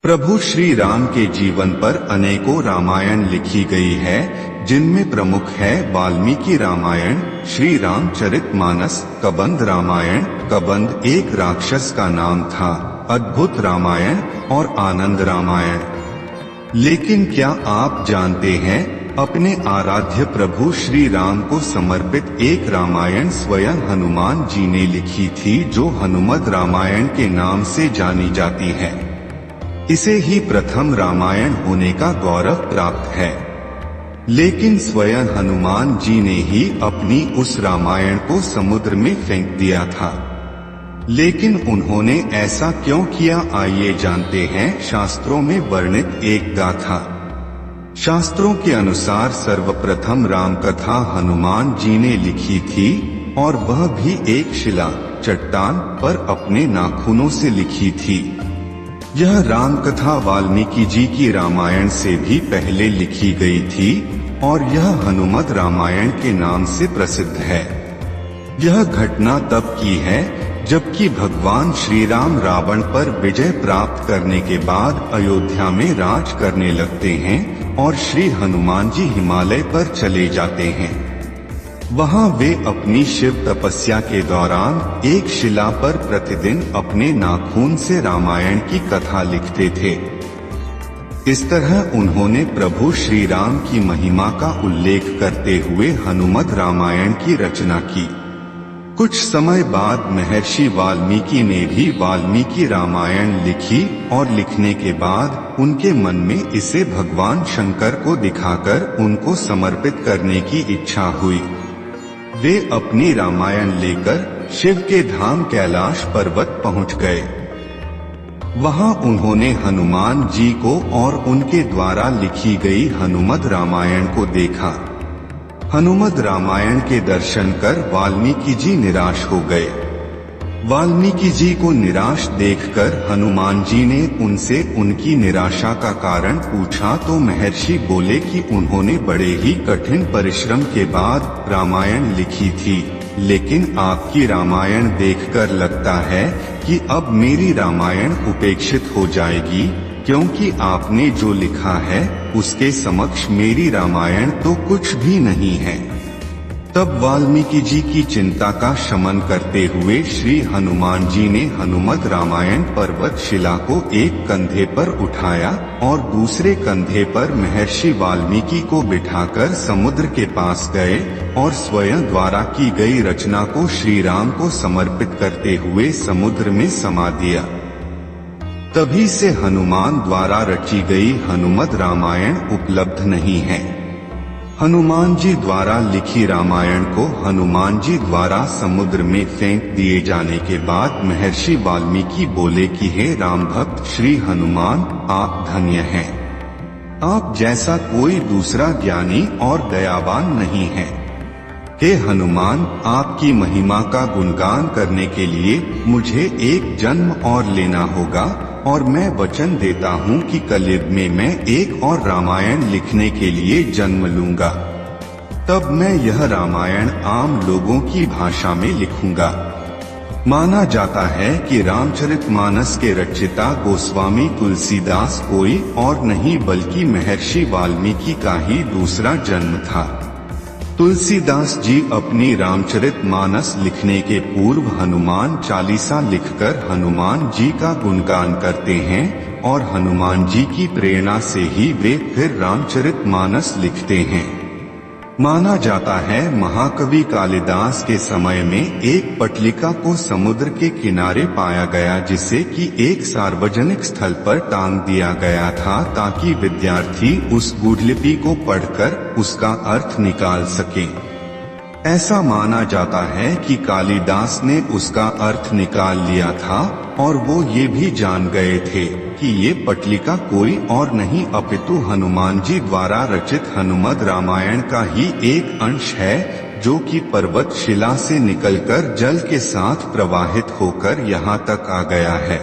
प्रभु श्री राम के जीवन पर अनेकों रामायण लिखी गई है, जिनमें प्रमुख है वाल्मीकि रामायण, श्री रामचरितमानस, कबंध रामायण। कबंध एक राक्षस का नाम था, अद्भुत रामायण और आनंद रामायण। लेकिन क्या आप जानते हैं, अपने आराध्य प्रभु श्री राम को समर्पित एक रामायण स्वयं हनुमान जी ने लिखी थी, जो हनुमत रामायण के नाम से जानी जाती है। इसे ही प्रथम रामायण होने का गौरव प्राप्त है। लेकिन स्वयं हनुमान जी ने ही अपनी उस रामायण को समुद्र में फेंक दिया था। लेकिन उन्होंने ऐसा क्यों किया, आइए जानते हैं शास्त्रों में वर्णित एक गाथा। शास्त्रों के अनुसार सर्वप्रथम राम कथा हनुमान जी ने लिखी थी, और वह भी एक शिला चट्टान पर अपने नाखूनों से लिखी थी। यह राम कथा वाल्मीकि जी की रामायण से भी पहले लिखी गई थी, और यह हनुमत रामायण के नाम से प्रसिद्ध है। यह घटना तब की है जबकि भगवान श्री राम रावण पर विजय प्राप्त करने के बाद अयोध्या में राज करने लगते हैं, और श्री हनुमान जी हिमालय पर चले जाते हैं। वहां वे अपनी शिव तपस्या के दौरान एक शिला पर प्रतिदिन अपने नाखून से रामायण की कथा लिखते थे। इस तरह उन्होंने प्रभु श्री राम की महिमा का उल्लेख करते हुए हनुमत रामायण की रचना की। कुछ समय बाद महर्षि वाल्मीकि ने भी वाल्मीकि रामायण लिखी, और लिखने के बाद उनके मन में इसे भगवान शंकर को दिखाकर उनको समर्पित करने की इच्छा हुई। वे अपनी रामायण लेकर शिव के धाम कैलाश पर्वत पहुंच गए। वहां उन्होंने हनुमान जी को और उनके द्वारा लिखी गई हनुमत रामायण को देखा। हनुमत रामायण के दर्शन कर वाल्मीकि जी निराश हो गए। वाल्मीकि जी को निराश देखकर हनुमान जी ने उनसे उनकी निराशा का कारण पूछा, तो महर्षि बोले कि उन्होंने बड़े ही कठिन परिश्रम के बाद रामायण लिखी थी, लेकिन आपकी रामायण देखकर लगता है कि अब मेरी रामायण उपेक्षित हो जाएगी, क्योंकि आपने जो लिखा है उसके समक्ष मेरी रामायण तो कुछ भी नहीं है। तब वाल्मीकि जी की चिंता का शमन करते हुए श्री हनुमान जी ने हनुमत रामायण पर्वत शिला को एक कंधे पर उठाया, और दूसरे कंधे पर महर्षि वाल्मीकि को बिठाकर समुद्र के पास गए, और स्वयं द्वारा की गई रचना को श्री राम को समर्पित करते हुए समुद्र में समा दिया। तभी से हनुमान द्वारा रची गई हनुमत रामायण उपलब्ध नहीं है। हनुमान जी द्वारा लिखी रामायण को हनुमान जी द्वारा समुद्र में फेंक दिए जाने के बाद महर्षि वाल्मीकि बोले कि हे राम भक्त श्री हनुमान, आप धन्य हैं। आप जैसा कोई दूसरा ज्ञानी और दयावान नहीं है। हे हनुमान, आपकी महिमा का गुणगान करने के लिए मुझे एक जन्म और लेना होगा, और मैं वचन देता हूँ कि कलयुग में मैं एक और रामायण लिखने के लिए जन्म लूंगा। तब मैं यह रामायण आम लोगों की भाषा में लिखूंगा। माना जाता है कि रामचरितमानस के रचयिता गोस्वामी तुलसीदास कोई और नहीं बल्कि महर्षि वाल्मीकि का ही दूसरा जन्म था। तुलसीदास जी अपनी रामचरितमानस लिखने के पूर्व हनुमान चालीसा लिखकर हनुमान जी का गुणगान करते हैं, और हनुमान जी की प्रेरणा से ही वे फिर रामचरितमानस लिखते हैं। माना जाता है महाकवि कालिदास के समय में एक पटलिका को समुद्र के किनारे पाया गया, जिसे कि एक सार्वजनिक स्थल पर टांग दिया गया था, ताकि विद्यार्थी उस गूढ़लिपि को पढ़कर उसका अर्थ निकाल सकें। ऐसा माना जाता है कि कालिदास ने उसका अर्थ निकाल लिया था, और वो ये भी जान गए थे कि ये पटलिका कोई और नहीं अपितु हनुमान जी द्वारा रचित हनुमत रामायण का ही एक अंश है, जो कि पर्वत शिला से निकलकर जल के साथ प्रवाहित होकर यहाँ तक आ गया है।